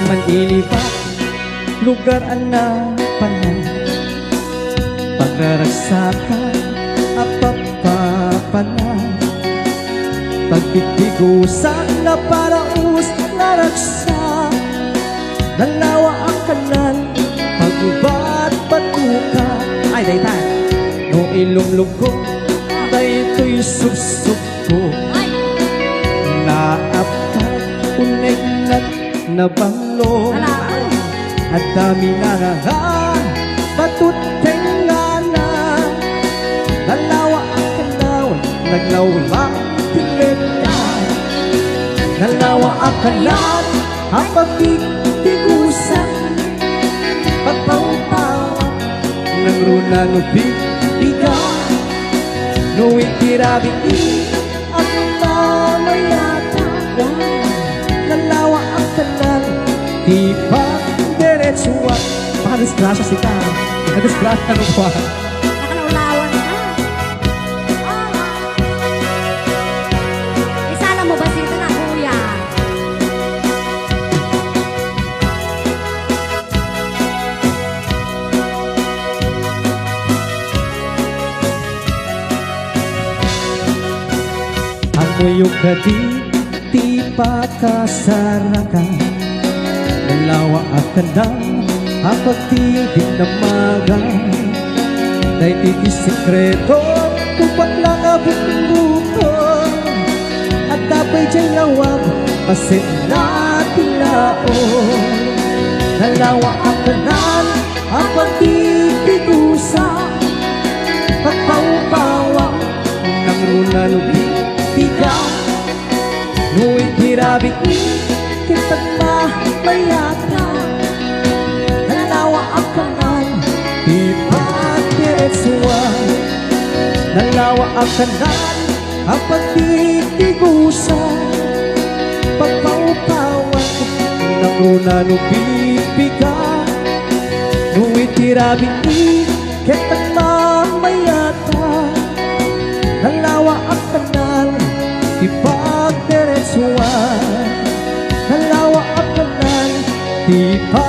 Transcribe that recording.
man ilipat, lugar ang panay, pagraragsakan at pagpapanay, pagtitigusan na paraus na ragsa, nalawa ang kanal, pagbubat batuka. Ay, daytan no ilumlog ko, dayto'y susok ko, naapkat uneg na banglo, at dami nangahan batut tengana, nalawa ang kanaw, naglawlang pilita, nalawa ang kanal, ang pagtitigusan, pagpaupawa ng runa no biga, no itirabing ang mamayata, nalawa ang kanal, di pa diretsuwa. Pakadisgrasya si ka, nakadisgrasya no pa. Nakalaulawan na. Isala mo ba sito na, kuya? Ang muyong kadi, di pa kasarakan, nalawa ang kandang, ang pagtibig na magang, dahil sekreto, tupat lang ang bukong, at dapat dyan lawag, pasit natin laon, nalawa ang kandang, ang pagtibig usa, pagpaupawa ng runa nubig, bigaw, nu'y tirabing kitang mamayata, nalawa ang kanal, di pa diretsuwa, nalawa ang kanal, ang pagtitigusan, pagpaupawan ng runa no bibiga, nu'y tirabing kitang mamayata, nalawa ang kanal, di pa diretsuwa, nalawa ang kanal, di pa